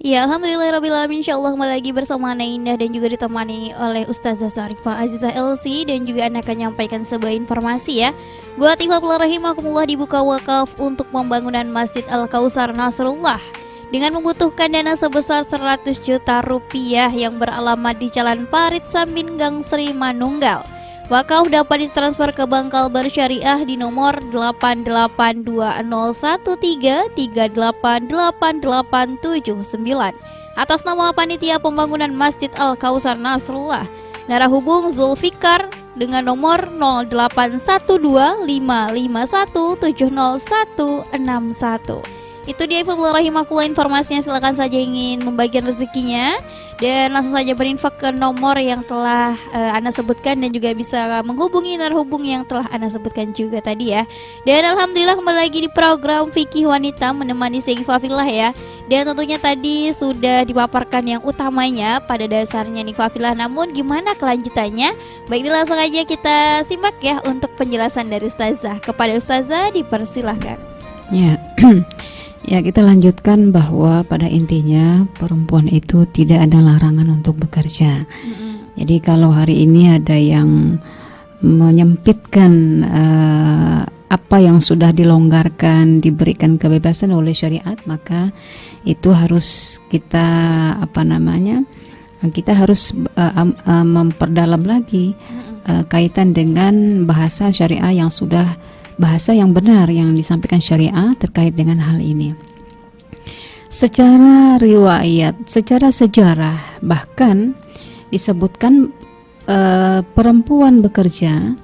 Ya, alhamdulillahirrabbilalamin. Insyaallah kembali lagi bersama Ana Indah dan juga ditemani oleh Ustazah Zarifah Azizah LC. Dan juga Ana akan menyampaikan sebuah informasi ya. Buat ikhwah rahimakumullah, dibuka wakaf untuk pembangunan Masjid Al-Kausar Nasrullah dengan membutuhkan dana sebesar 100 juta rupiah yang beralamat di Jalan Parit Sambin Gang Sri Manunggal. Wakaf dapat ditransfer ke Bank Kalbar Syariah di nomor 8820133888879 atas nama Panitia Pembangunan Masjid Al-Kausar Nasrullah. Nara hubung Zulfikar dengan nomor 081255170161. Itu dia ikhwah rahimakumullah informasinya. Silakan saja ingin membagikan rezekinya dan langsung saja berinfak ke nomor yang telah Ana sebutkan, dan juga bisa menghubungi narhubung yang telah Ana sebutkan juga tadi ya. Dan alhamdulillah kembali lagi di program Fikih Wanita menemani Ikhwafillah ya. Dan tentunya tadi sudah dipaparkan yang utamanya pada dasarnya nih Ikhwafillah, namun gimana kelanjutannya? Baik, langsung aja kita simak ya untuk penjelasan dari Ustazah. Kepada Ustazah dipersilahkan. Ya. Ya, kita lanjutkan bahwa pada intinya perempuan itu tidak ada larangan untuk bekerja. Jadi kalau hari ini ada yang menyempitkan apa yang sudah dilonggarkan, diberikan kebebasan oleh syariat, maka itu harus kita kita harus memperdalam lagi kaitan dengan bahasa syariah yang sudah bahasa yang benar yang disampaikan syariah terkait dengan hal ini. Secara riwayat, secara sejarah bahkan disebutkan perempuan bekerja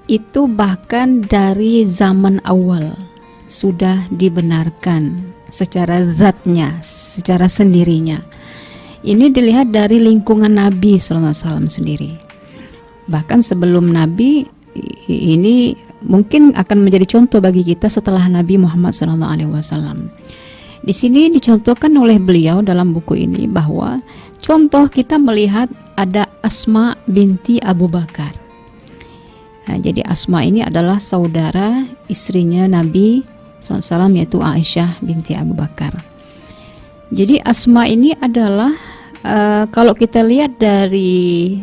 itu bahkan dari zaman awal sudah dibenarkan secara zatnya, secara sendirinya. Ini dilihat dari lingkungan Nabi SAW sendiri. Bahkan sebelum Nabi ini mungkin akan menjadi contoh bagi kita setelah Nabi Muhammad SAW. Di sini dicontohkan oleh beliau dalam buku ini bahwa contoh kita melihat ada Asma binti Abu Bakar. Nah, jadi Asma ini adalah saudara istrinya Nabi SAW, yaitu Aisyah binti Abu Bakar. Jadi Asma ini adalah kalau kita lihat dari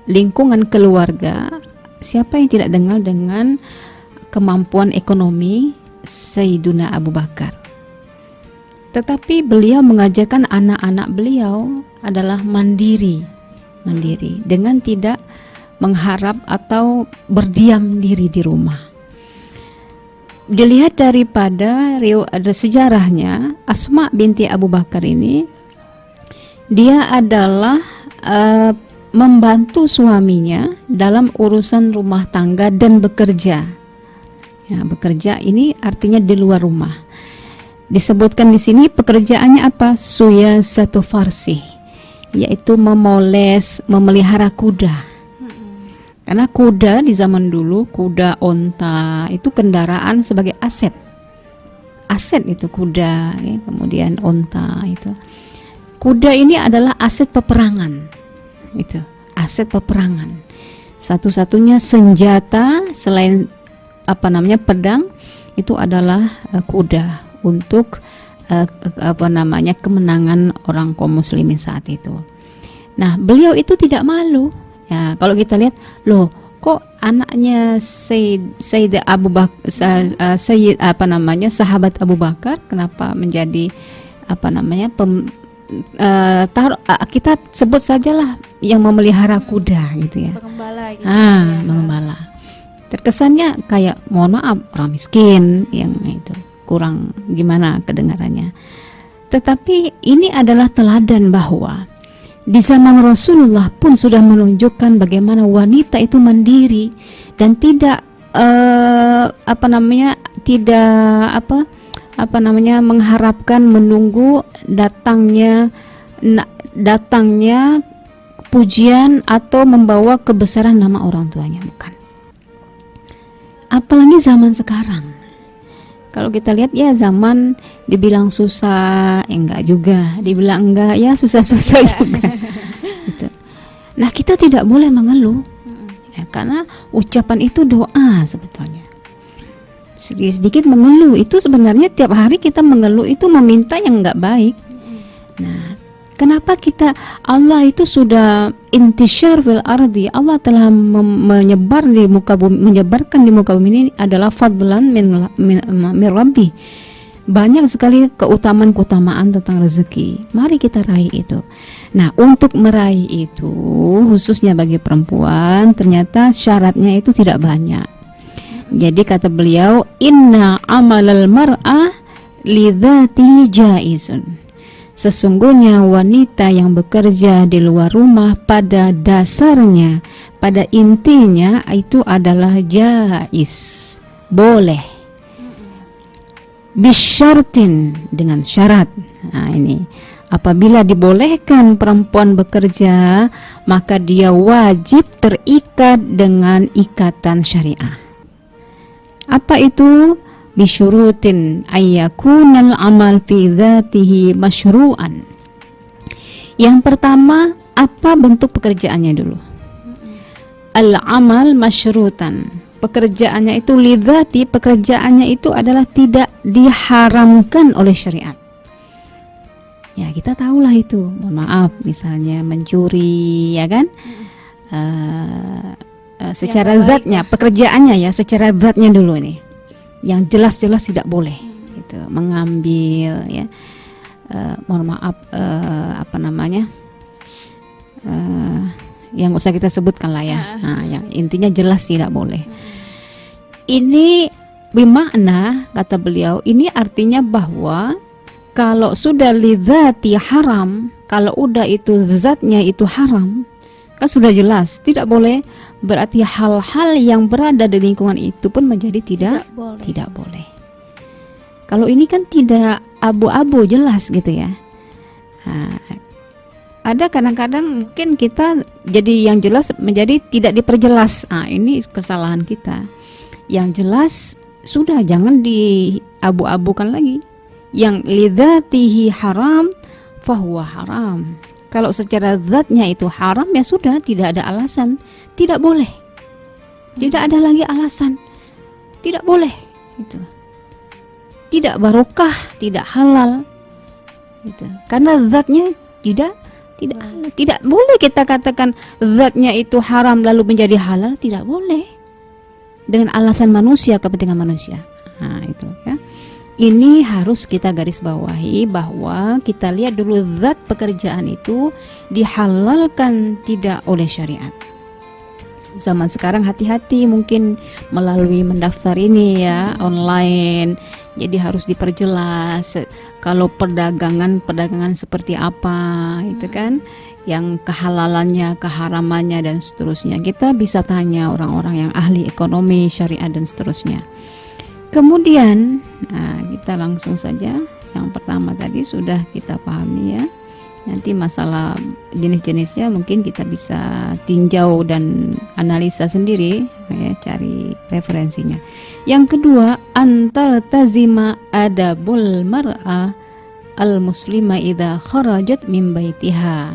lingkungan keluarga, siapa yang tidak dengar dengan kemampuan ekonomi Sayyiduna Abu Bakar. Tetapi beliau mengajarkan anak-anak beliau adalah mandiri dengan tidak mengharap atau berdiam diri di rumah. Dilihat daripada sejarahnya, Asma binti Abu Bakar ini, dia adalah membantu suaminya dalam urusan rumah tangga dan bekerja. Ya, bekerja ini artinya di luar rumah. Disebutkan di sini pekerjaannya apa? Suya satu farsi, yaitu memoles, memelihara kuda. Karena kuda di zaman dulu, kuda onta itu kendaraan sebagai aset. Aset itu kuda, ya, kemudian onta itu. Kuda ini adalah aset peperangan. Itu aset peperangan. Satu-satunya senjata selain pedang itu adalah kuda untuk kemenangan orang kaum muslimin saat itu. Nah, beliau itu tidak malu. Ya, kalau kita lihat, loh, kok anaknya Sayyid Abu Bakar, sahabat Abu Bakar, kenapa menjadi kita sebut sajalah yang memelihara kuda gitu ya. Pengembala gitu. Mengembala. Terkesannya kayak mohon maaf orang miskin yang itu kurang gimana kedengarannya. Tetapi ini adalah teladan bahwa di zaman Rasulullah pun sudah menunjukkan bagaimana wanita itu mandiri dan tidak mengharapkan menunggu datangnya pujian atau membawa kebesaran nama orang tuanya, bukan. Apalagi zaman sekarang. Kalau kita lihat ya, zaman dibilang susah, enggak juga, dibilang enggak ya susah-susah juga. Gitu. Nah, kita tidak boleh mengeluh, ya, karena ucapan itu doa sebetulnya. sedikit-sedikit mengeluh. Itu sebenarnya tiap hari kita mengeluh itu meminta yang nggak baik. Nah, kenapa kita, Allah itu sudah intisyar fil ardi, Allah telah menyebarkan di muka bumi ini adalah fadlan min rabbi. Banyak sekali keutamaan tentang rezeki. Mari kita raih itu. Nah, untuk meraih itu khususnya bagi perempuan ternyata syaratnya itu tidak banyak. Jadi kata beliau, inna amalal mar'ah lidzatihi jaizun. Sesungguhnya wanita yang bekerja di luar rumah pada dasarnya, pada intinya itu adalah jaiz, boleh. Bisyartin, dengan syarat. Nah, ini apabila dibolehkan perempuan bekerja, maka dia wajib terikat dengan ikatan syariah. Apa itu? Bisyurutin ayyakunal amal fi dzatihi masyru'an. Yang pertama, apa bentuk pekerjaannya dulu? Al-amal masyrutan. Pekerjaannya itu lidzati, pekerjaannya itu adalah tidak diharamkan oleh syariat. Ya, kita tahulah itu. Mohon maaf, misalnya mencuri, ya kan? Secara zatnya, pekerjaannya ya, secara zatnya dulu nih. Yang jelas-jelas tidak boleh. Gitu, mengambil, ya. Mohon maaf, apa namanya? Yang usah kita sebutkan lah ya. Nah, yang intinya jelas tidak boleh. Ini bimakna, kata beliau, ini artinya bahwa kalau sudah lidzati haram, kalau udah itu zatnya itu haram, kan sudah jelas tidak boleh. Berarti hal-hal yang berada di lingkungan itu pun menjadi tidak boleh. Kalau ini kan tidak abu-abu, jelas gitu ya. Nah, ada kadang-kadang mungkin kita jadi yang jelas menjadi tidak diperjelas. Ah, ini kesalahan kita. Yang jelas sudah, jangan diabu-abukan lagi. Yang lidzatihi haram fahuwa haram. Kalau secara zatnya itu haram, ya sudah, tidak ada alasan, tidak boleh. Tidak ada lagi alasan, tidak boleh. Itu tidak barokah, tidak halal. Gitu. Karena zatnya tidak boleh kita katakan zatnya itu haram lalu menjadi halal, tidak boleh dengan alasan manusia, kepentingan manusia. Nah, itu ya. Ini harus kita garis bawahi bahwa kita lihat dulu zat pekerjaan itu dihalalkan tidak oleh syariat. Zaman sekarang hati-hati, mungkin melalui mendaftar ini ya, online. Jadi harus diperjelas kalau perdagangan seperti apa, itu kan, yang kehalalannya, keharamannya dan seterusnya. Kita bisa tanya orang-orang yang ahli ekonomi, syariat dan seterusnya. Kemudian, nah, kita langsung saja. Yang pertama tadi sudah kita pahami ya. Nanti masalah jenis-jenisnya mungkin kita bisa tinjau dan analisa sendiri ya, cari referensinya. Yang kedua, antal tazima adabul mar'ah al-muslima idza kharajat min baitiha.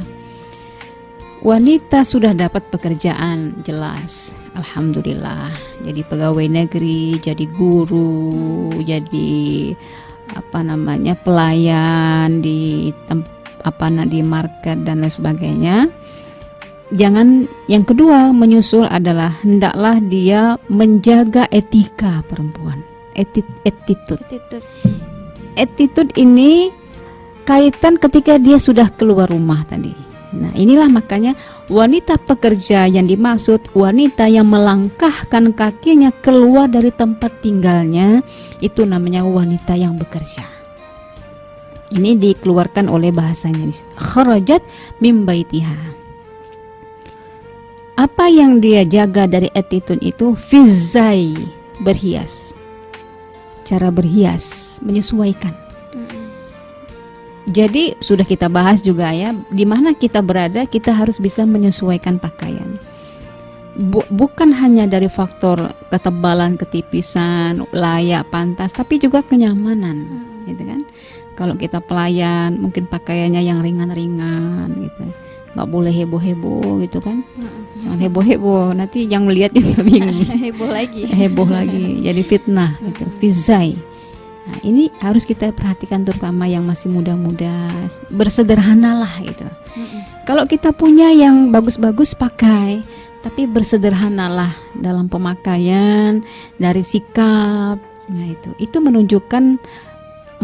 Wanita sudah dapat pekerjaan, jelas, alhamdulillah. Jadi pegawai negeri, jadi guru, jadi pelayan di di market dan lain sebagainya. Jangan, yang kedua menyusul adalah hendaklah dia menjaga etika perempuan. Attitude ini kaitan ketika dia sudah keluar rumah tadi. Nah, inilah makanya wanita pekerja yang dimaksud wanita yang melangkahkan kakinya keluar dari tempat tinggalnya, itu namanya wanita yang bekerja. Ini dikeluarkan oleh bahasanya, kharajat min baitiha. Apa yang dia jaga dari attitude itu? Fizai, berhias. Cara berhias, menyesuaikan. Jadi sudah kita bahas juga ya, di mana kita berada kita harus bisa menyesuaikan pakaian. Bukan hanya dari faktor ketebalan, ketipisan, layak, pantas, tapi juga kenyamanan, gitu kan. Kalau kita pelayan, mungkin pakaiannya yang ringan-ringan, gitu. nggak boleh heboh-heboh gitu kan. Jangan heboh-heboh, nanti yang melihat juga bingung. Heboh lagi, jadi fitnah gitu, fizai. Nah, ini harus kita perhatikan, terutama yang masih muda-muda, bersederhanalah gitu. Kalau kita punya yang bagus-bagus pakai, tapi bersederhanalah dalam pemakaian, dari sikap. Nah, itu menunjukkan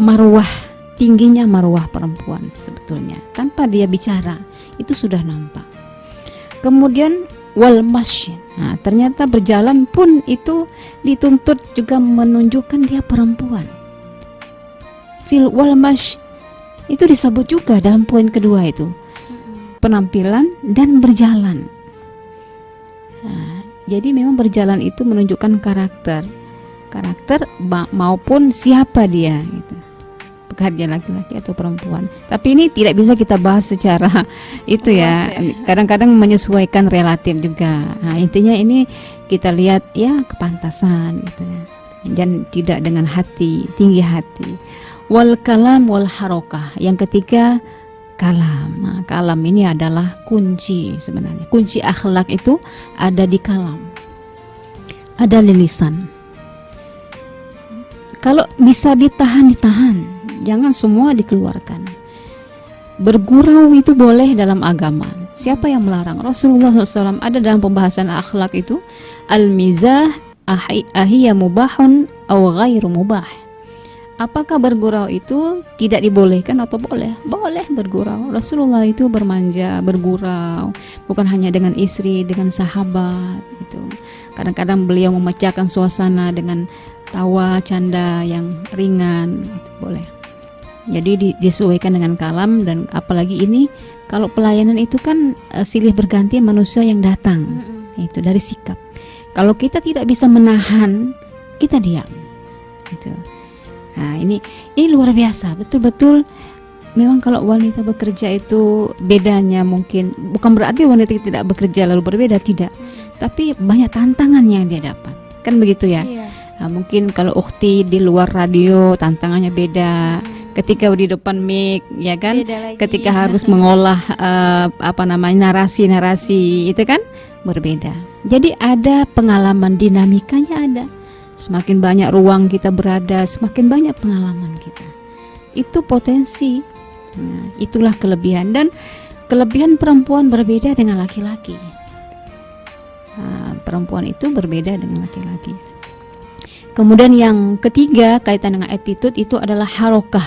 marwah, tingginya marwah perempuan sebetulnya. Tanpa dia bicara, itu sudah nampak. Kemudian wal masy. Nah, ternyata berjalan pun itu dituntut juga menunjukkan dia perempuan. Fil wal masy itu disebut juga dalam poin kedua itu. Penampilan dan berjalan. Nah, jadi memang berjalan itu menunjukkan karakter maupun siapa dia gitu. Apakah dia laki-laki atau perempuan. Tapi ini tidak bisa kita bahas secara itu ya. Kadang-kadang menyesuaikan relatif juga. Nah, intinya ini kita lihat ya kepantasan gitu ya. Dan tidak dengan hati, tinggi hati. Wal kalam wal harokah. Yang ketiga kalam. Nah, kalam ini adalah kunci sebenarnya. Kunci akhlak itu ada di kalam. Ada di lisan. Kalau bisa ditahan. Jangan semua dikeluarkan. Bergurau itu boleh dalam agama. Siapa yang melarang? Rasulullah SAW ada dalam pembahasan akhlak itu, al-mizah ahiyya mubahun aw ghairu mubah. Apakah bergurau itu tidak dibolehkan atau boleh? Boleh bergurau. Rasulullah itu bermanja, bergurau, bukan hanya dengan istri, dengan sahabat gitu. Kadang-kadang beliau memecahkan suasana dengan tawa, canda yang ringan, gitu, boleh. Jadi disesuaikan dengan kalam. Dan apalagi ini kalau pelayanan itu kan silih berganti manusia yang datang. Itu dari sikap. Kalau kita tidak bisa menahan, kita diam. Gitu. Nah, ini luar biasa, betul-betul. Memang kalau wanita bekerja itu bedanya mungkin bukan berarti wanita tidak bekerja lalu berbeda, tidak. Tapi banyak tantangan yang dia dapat. Kan begitu ya? Nah, mungkin kalau ukhti di luar radio tantangannya beda. Ketika di depan mic, ya kan? Ketika harus mengolah narasi-narasi itu kan berbeda. Jadi ada pengalaman, dinamikanya ada. Semakin banyak ruang kita berada, semakin banyak pengalaman kita. Itu potensi. Nah, itulah kelebihan. Dan kelebihan perempuan berbeda dengan laki-laki. Nah, perempuan itu berbeda dengan laki-laki. Kemudian yang ketiga kaitan dengan attitude itu adalah harokah,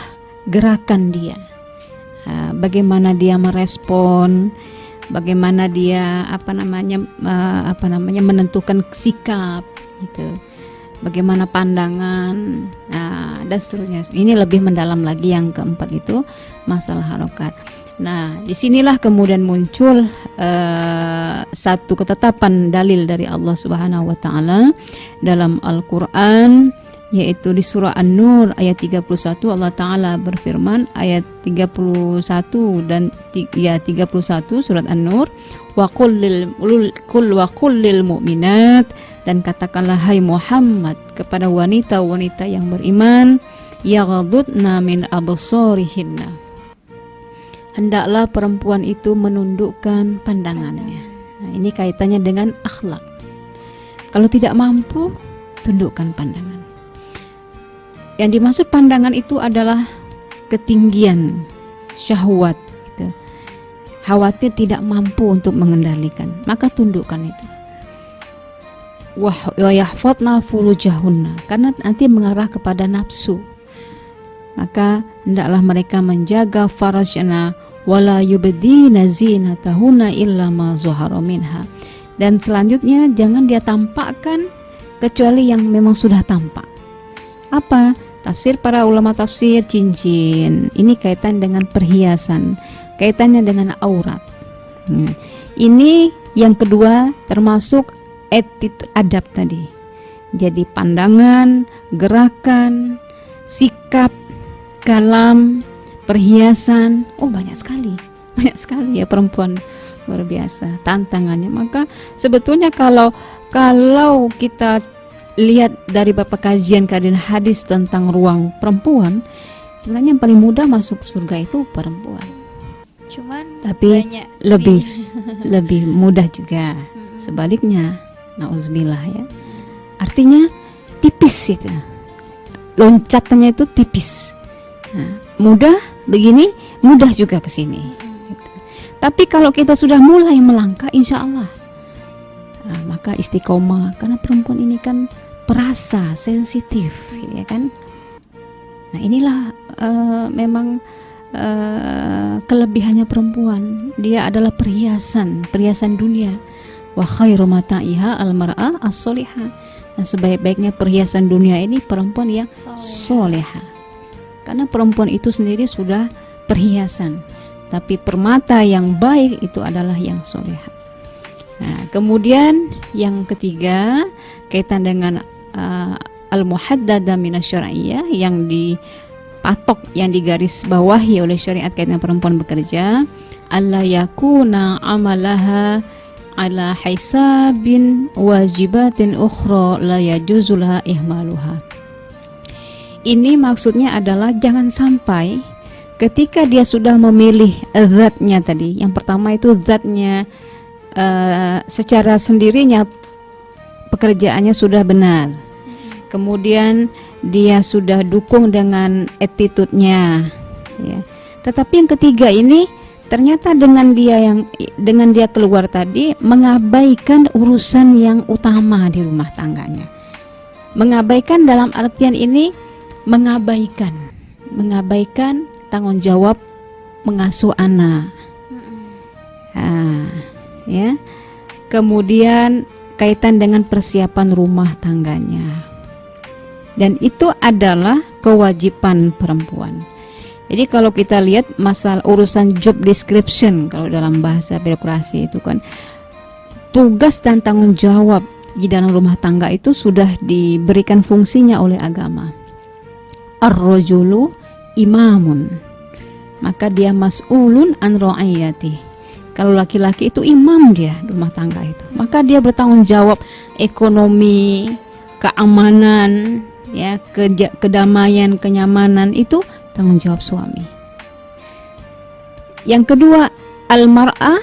gerakan dia. Bagaimana dia merespon, bagaimana dia menentukan sikap gitu. Bagaimana pandangan, dan seterusnya. Ini lebih mendalam lagi yang keempat itu masalah harokat. Nah, disinilah kemudian muncul satu ketetapan dalil dari Allah Subhanahu Wa Taala dalam Al-Quran, yaitu di surah An-Nur ayat 31 Allah Taala berfirman, ayat 31 dan 31 surat An-Nur, wa qul lil mu'minat, dan katakanlah hai Muhammad kepada wanita-wanita yang beriman, yaghdudna min absarihinna, hendaklah perempuan itu menundukkan pandangannya. Nah, ini kaitannya dengan akhlak. Kalau tidak mampu, tundukkan pandangan. Yang dimaksud pandangan itu adalah ketinggian syahwat gitu. Khawatir tidak mampu untuk mengendalikan, maka tundukkan itu. Wa yahfadna furujahunna, karena nanti mengarah kepada nafsu. Maka hendaklah mereka menjaga farajna wala yubdina zinatahunna illa ma zuhara minha. Dan selanjutnya jangan dia tampakkan kecuali yang memang sudah tampak. Apa? Tafsir para ulama tafsir, cincin. Ini kaitan dengan perhiasan, kaitannya dengan aurat. Ini yang kedua termasuk attitude, adab tadi. Jadi pandangan, gerakan, sikap, kalam, perhiasan, banyak sekali ya perempuan, luar biasa tantangannya. Maka sebetulnya kalau kita lihat dari beberapa kajian hadis tentang ruang perempuan, sebenarnya yang paling mudah masuk surga itu perempuan. Cuman Tapi banyak lebih nih. lebih mudah juga. Sebaliknya, nauzubillah ya. Artinya tipis itu. Loncatannya itu tipis. Nah, mudah begini, mudah juga ke sini. Gitu. Tapi kalau kita sudah mulai melangkah, insya Allah, nah, maka istiqomah. Karena perempuan ini kan perasa, sensitif, ya kan. Nah inilah memang kelebihannya perempuan. Dia adalah perhiasan dunia. Wa khairu mata'iha al-mar'ah as-solihah. Dan sebaik-baiknya perhiasan dunia ini perempuan yang solehah. Karena perempuan itu sendiri sudah perhiasan. Tapi permata yang baik itu adalah yang solehah. Nah, kemudian yang ketiga kaitan dengan al-muhaddada minasyar'iyyah, yang dipatok, yang digaris bawahi oleh syariat kaitan perempuan bekerja, alla yakuna amalaha ala hisabin wajibatin ukhra la yajuzu laha ihmaluha. Ini maksudnya adalah jangan sampai ketika dia sudah memilih zatnya tadi, yang pertama itu zatnya secara sendirinya pekerjaannya sudah benar. Kemudian dia sudah dukung dengan attitude-nya, ya. Tetapi yang ketiga ini ternyata dengan dia keluar tadi mengabaikan urusan yang utama di rumah tangganya. Mengabaikan dalam artian ini mengabaikan tanggung jawab mengasuh anak. Ya. Kemudian kaitan dengan persiapan rumah tangganya. Dan itu adalah kewajiban perempuan. Jadi kalau kita lihat masalah urusan job description, kalau dalam bahasa birokrasi itu kan tugas dan tanggung jawab di dalam rumah tangga itu sudah diberikan fungsinya oleh agama. Ar-rajulu imamun, maka dia mas'ulun an ra'iyati. Kalau laki-laki itu imam dia di rumah tangga itu, maka dia bertanggung jawab ekonomi, keamanan, ya, kedamaian, kenyamanan, itu tanggung jawab suami. Yang kedua, al-mar'ah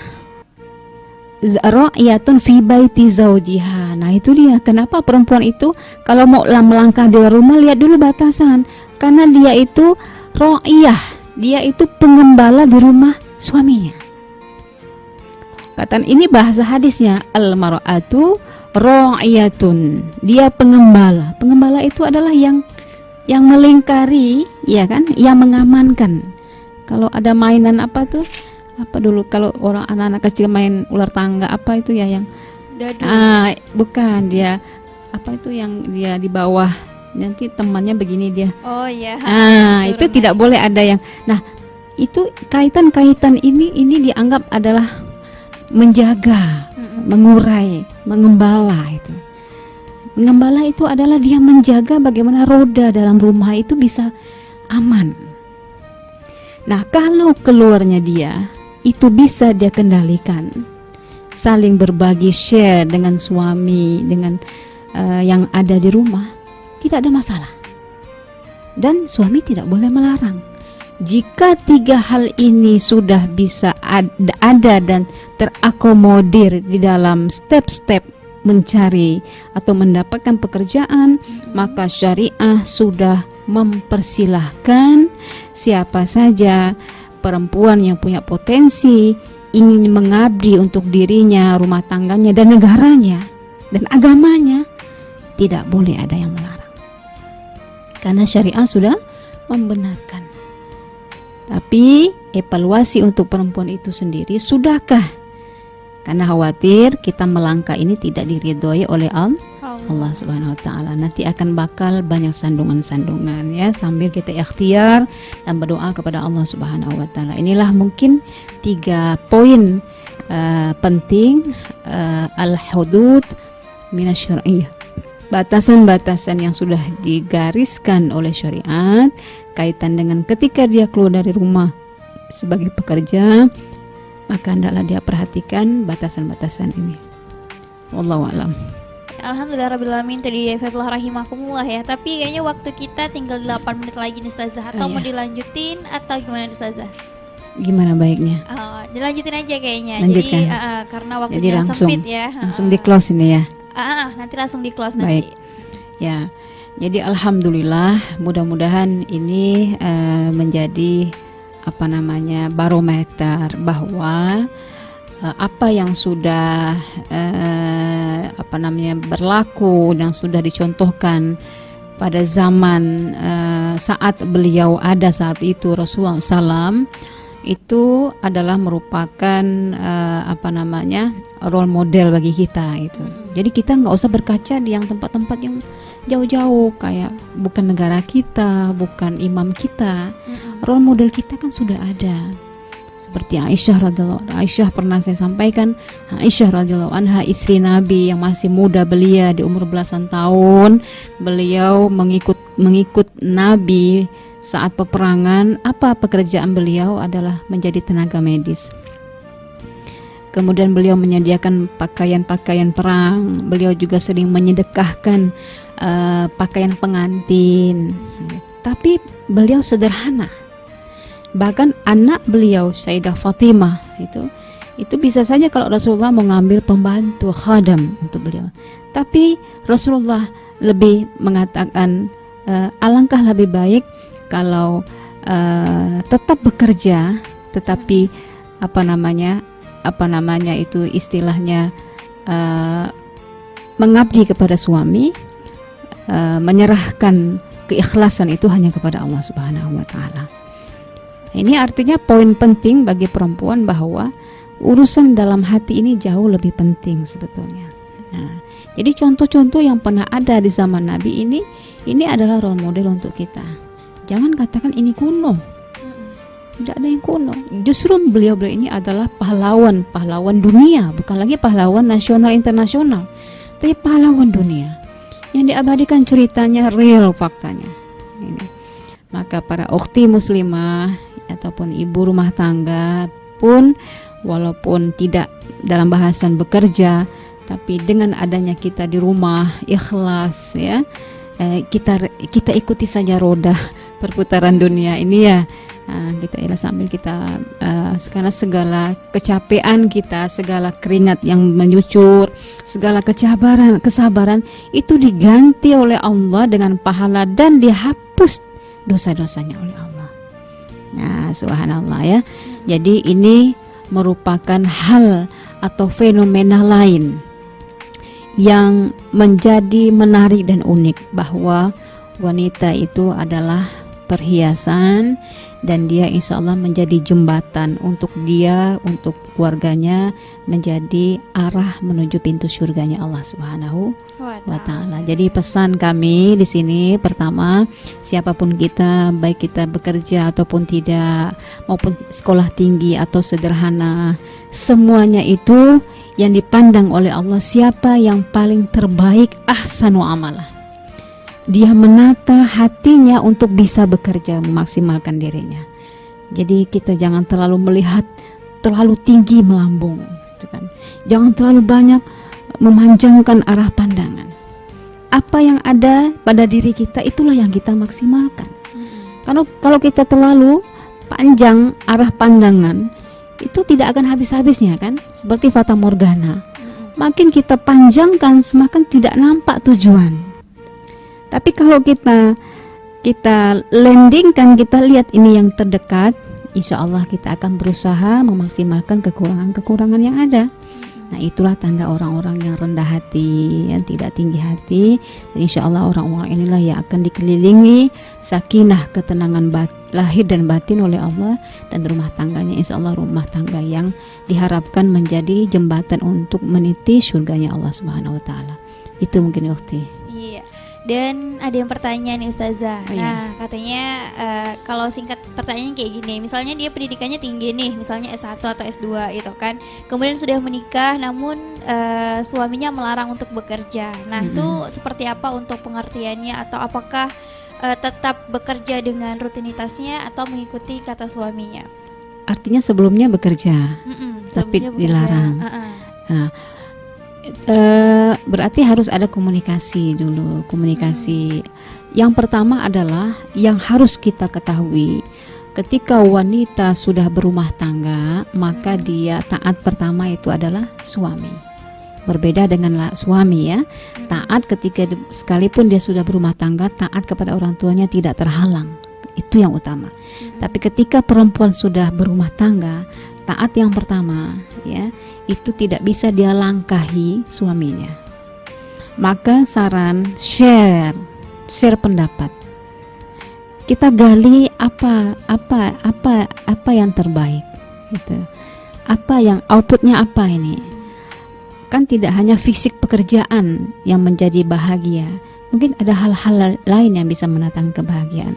ra'iyatun fi baiti zawjiha. Nah itu dia kenapa perempuan itu kalau mau melangkah di rumah lihat dulu batasan, karena dia itu ra'iyah, dia itu pengembala di rumah suaminya. Kata ini bahasa hadisnya, al-mar'atu ra'iyatun, dia pengembala. Pengembala itu adalah yang melingkari, ya kan, yang mengamankan. Kalau ada mainan apa tuh, apa dulu kalau orang anak-anak kecil main ular tangga apa itu ya, yang Dadu. Bukan, dia apa itu yang dia di bawah, nanti temannya begini dia. Oh iya. Itu tidak boleh ada yang. Nah, itu kaitan-kaitan ini dianggap adalah menjaga, mengurai, mengembala itu. Mengembala itu adalah dia menjaga bagaimana roda dalam rumah itu bisa aman. Nah, kalau keluarnya dia itu bisa dia kendalikan, saling berbagi, share dengan suami, dengan yang ada di rumah, tidak ada masalah. Dan suami tidak boleh melarang. Jika tiga hal ini sudah bisa ada dan terakomodir di dalam step-step mencari atau mendapatkan pekerjaan, maka syariah sudah mempersilahkan siapa saja perempuan yang punya potensi ingin mengabdi untuk dirinya, rumah tangganya, dan negaranya dan agamanya, tidak boleh ada yang melarang, karena syariah sudah membenarkan. Tapi evaluasi untuk perempuan itu sendiri, sudahkah? Karena khawatir kita melangkah ini tidak diridhoi oleh Allah Subhanahu wa taala. Nanti akan bakal banyak sandungan-sandungan, ya, sambil kita ikhtiar dan berdoa kepada Allah Subhanahu wa taala. Inilah mungkin 3 poin penting al-hudud minasyar'iyyah. Batasan-batasan yang sudah digariskan oleh syariat kaitan dengan ketika dia keluar dari rumah sebagai pekerja, maka hendaklah dia perhatikan batasan-batasan ini. Wallahu a'lam. Alhamdulillahirrahmanirrahim. Tadi Fathullah rahimakumullah ya. Tapi kayaknya waktu kita tinggal 8 menit lagi nih Ustazah. Atau mau dilanjutin atau gimana Ustazah? Gimana baiknya? Oh, dilanjutin aja kayaknya. Lanjutkan. Jadi karena Jadi waktunya langsung sempit ya. langsung di close ini ya. Nanti langsung di close Baik. nanti. Ya, jadi alhamdulillah, mudah-mudahan ini menjadi barometer bahwa apa yang sudah berlaku dan sudah dicontohkan pada zaman saat beliau ada saat itu Rasulullah SAW itu adalah merupakan role model bagi kita itu. Jadi kita nggak usah berkaca di yang tempat-tempat yang jauh-jauh kayak bukan negara kita, bukan imam kita. Role model kita kan sudah ada. Seperti Aisyah radhiyallahu anha. Aisyah pernah saya sampaikan, Aisyah radhiyallahu anha istri Nabi yang masih muda belia di umur belasan tahun, beliau mengikut Nabi saat peperangan. Apa pekerjaan beliau adalah menjadi tenaga medis. Kemudian beliau menyediakan pakaian-pakaian perang. Beliau juga sering menyedekahkan pakaian pengantin. Tapi beliau sederhana. Bahkan anak beliau Sayyidah Fatimah itu bisa saja kalau Rasulullah mau ngambil pembantu khadam untuk beliau. Tapi Rasulullah lebih mengatakan alangkah lebih baik kalau tetap bekerja, tetapi itu istilahnya mengabdi kepada suami, menyerahkan keikhlasan itu hanya kepada Allah Subhanahu wa taala. Ini artinya poin penting bagi perempuan bahwa urusan dalam hati ini jauh lebih penting sebetulnya. Nah, jadi contoh-contoh yang pernah ada di zaman Nabi ini adalah role model untuk kita. Jangan katakan ini kuno. Tidak ada yang kuno. Justru beliau ini adalah pahlawan dunia, bukan lagi pahlawan nasional internasional, tapi pahlawan dunia. Yang diabadikan ceritanya real faktanya. Ini. Maka para ukhti muslimah ataupun ibu rumah tangga pun walaupun tidak dalam bahasan bekerja, tapi dengan adanya kita di rumah ikhlas ya, kita ikuti saja roda perputaran dunia ini ya. Kita sambil kita karena segala kecapean kita, segala keringat yang menyucur, segala kesabaran itu diganti oleh Allah dengan pahala dan dihapus dosa-dosanya oleh Allah. Nah, subhanallah ya. Jadi ini merupakan hal atau fenomena lain yang menjadi menarik dan unik bahwa wanita itu adalah perhiasan dan dia insya Allah menjadi jembatan untuk dia, untuk keluarganya menjadi arah menuju pintu surganya Allah Subhanahu wa taala. Jadi pesan kami di sini pertama, siapapun kita, baik kita bekerja ataupun tidak, maupun sekolah tinggi atau sederhana, semuanya itu yang dipandang oleh Allah siapa yang paling terbaik ahsanu amalah. Dia menata hatinya untuk bisa bekerja memaksimalkan dirinya. Jadi kita jangan terlalu melihat terlalu tinggi melambung, gitu kan. Jangan terlalu banyak memanjangkan arah pandangan. Apa yang ada pada diri kita itulah yang kita maksimalkan. Kalau kita terlalu panjang arah pandangan, itu tidak akan habis-habisnya kan? Seperti fata morgana. Makin kita panjangkan, semakin tidak nampak tujuan. Tapi kalau kita landingkan, kita lihat ini yang terdekat, insya Allah kita akan berusaha memaksimalkan kekurangan-kekurangan yang ada. Nah, itulah tanda orang-orang yang rendah hati, yang tidak tinggi hati. Dan insya Allah orang-orang inilah yang akan dikelilingi sakinah, ketenangan lahir dan batin oleh Allah, dan rumah tangganya insya Allah rumah tangga yang diharapkan menjadi jembatan untuk meniti surganya Allah Subhanahu wa taala. Itu mungkin ukhti. Iya. Dan ada yang pertanyaan nih Ustazah. Nah, katanya kalau singkat pertanyaan kayak gini, misalnya dia pendidikannya tinggi nih, misalnya S1 atau S2 gitu kan. Kemudian sudah menikah namun suaminya melarang untuk bekerja. Nah, itu seperti apa untuk pengertiannya, atau apakah tetap bekerja dengan rutinitasnya atau mengikuti kata suaminya? Artinya sebelumnya bekerja, tapi dilarang. Nah, berarti harus ada komunikasi dulu. Yang pertama adalah yang harus kita ketahui ketika wanita sudah berumah tangga, maka dia taat pertama itu adalah suami. Berbeda dengan suami ya. Taat ketika sekalipun dia sudah berumah tangga, taat kepada orang tuanya tidak terhalang. Itu yang utama. Tapi ketika perempuan sudah berumah tangga, taat yang pertama ya, itu tidak bisa dia langkahi suaminya. Maka saran share pendapat. Kita gali apa yang terbaik gitu. Apa yang outputnya apa ini? Kan tidak hanya fisik pekerjaan yang menjadi bahagia. Mungkin ada hal-hal lain yang bisa mendatangkan kebahagiaan.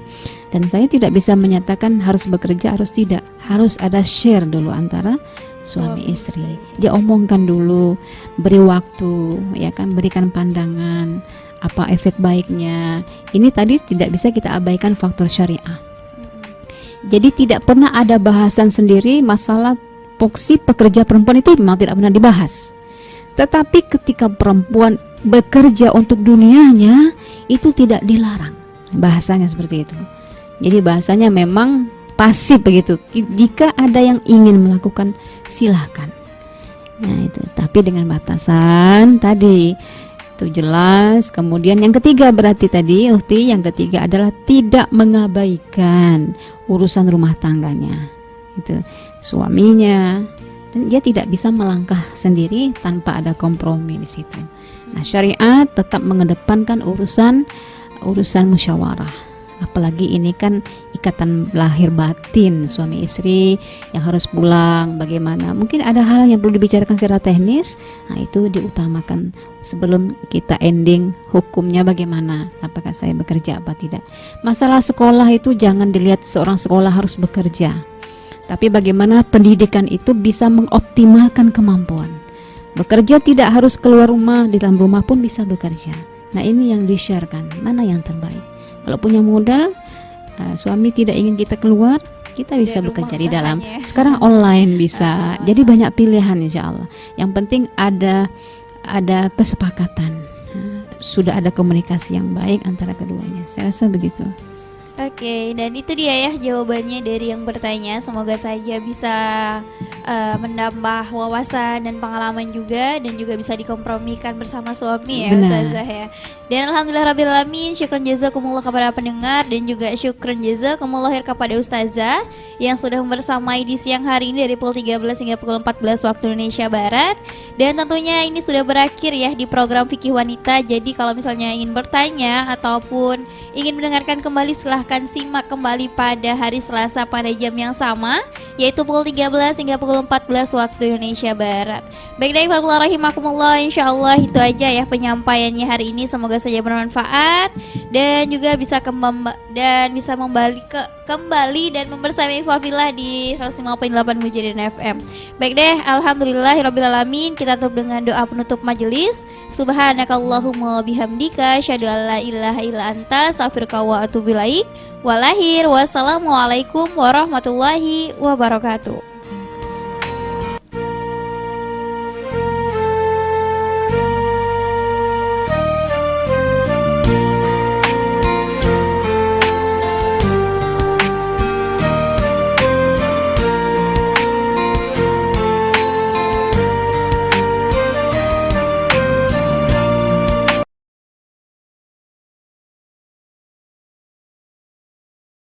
Dan saya tidak bisa menyatakan harus bekerja, harus tidak. Harus ada share dulu antara suami istri. Dia omongkan dulu, beri waktu, ya kan, berikan pandangan, apa efek baiknya. Ini tadi tidak bisa kita abaikan faktor syariah. Jadi tidak pernah ada bahasan sendiri masalah porsi pekerja perempuan itu memang tidak pernah dibahas. Tetapi ketika perempuan bekerja untuk dunianya, itu tidak dilarang. Bahasanya seperti itu. Jadi bahasanya memang pasif begitu. Jika ada yang ingin melakukan, silahkan. Nah itu. Tapi dengan batasan tadi itu jelas. Kemudian yang ketiga berarti tadi Uhti, yang ketiga adalah tidak mengabaikan urusan rumah tangganya. Itu suaminya. Dan dia tidak bisa melangkah sendiri tanpa ada kompromi di situ. Nah, syariat tetap mengedepankan urusan musyawarah. Apalagi ini kan ikatan lahir batin suami istri yang harus pulang, bagaimana. Mungkin ada hal yang perlu dibicarakan secara teknis. Nah, itu diutamakan sebelum kita ending hukumnya bagaimana. Apakah saya bekerja apa tidak. Masalah sekolah itu jangan dilihat seorang sekolah harus bekerja. Tapi bagaimana pendidikan itu bisa mengoptimalkan kemampuan. Bekerja tidak harus keluar rumah, di dalam rumah pun bisa bekerja. Nah ini yang di-share-kan, mana yang terbaik. Kalau punya modal, suami tidak ingin kita keluar, kita bisa bekerja di dalam. Sekarang online bisa, jadi banyak pilihan insya Allah. Yang penting ada kesepakatan, sudah ada komunikasi yang baik antara keduanya. Saya rasa begitu. Oke, dan itu dia ya jawabannya dari yang bertanya. Semoga saja bisa menambah wawasan dan pengalaman juga, dan juga bisa dikompromikan bersama suami ya Ustazah ya. Dan alhamdulillah rabbil alamin, syukran jazakumullah kepada pendengar, dan juga syukran jazakumullah kepada Ustazah yang sudah bersamai di siang hari ini dari pukul 13 hingga pukul 14 waktu Indonesia Barat. Dan tentunya ini sudah berakhir ya di program Fikih Wanita. Jadi kalau misalnya ingin bertanya ataupun ingin mendengarkan kembali, silahkan simak kembali pada hari Selasa pada jam yang sama, yaitu pukul 13 hingga pukul 14 waktu Indonesia Barat. Baik, dari rahimakumullah, insyaallah itu aja ya penyampaiannya hari ini. Semoga saja bermanfaat dan juga bisa kembali dan membersamai Fafilah di 105.8 Mujahidin FM. Baik deh, alhamdulillahirabbil alamin. Kita tutup dengan doa penutup majelis. Subhanakallahumma bihamdika asyhadu an la ilaha illa anta astaghfiruka wa atubu ilaik. Wassalamualaikum warahmatullahi wabarakatuh.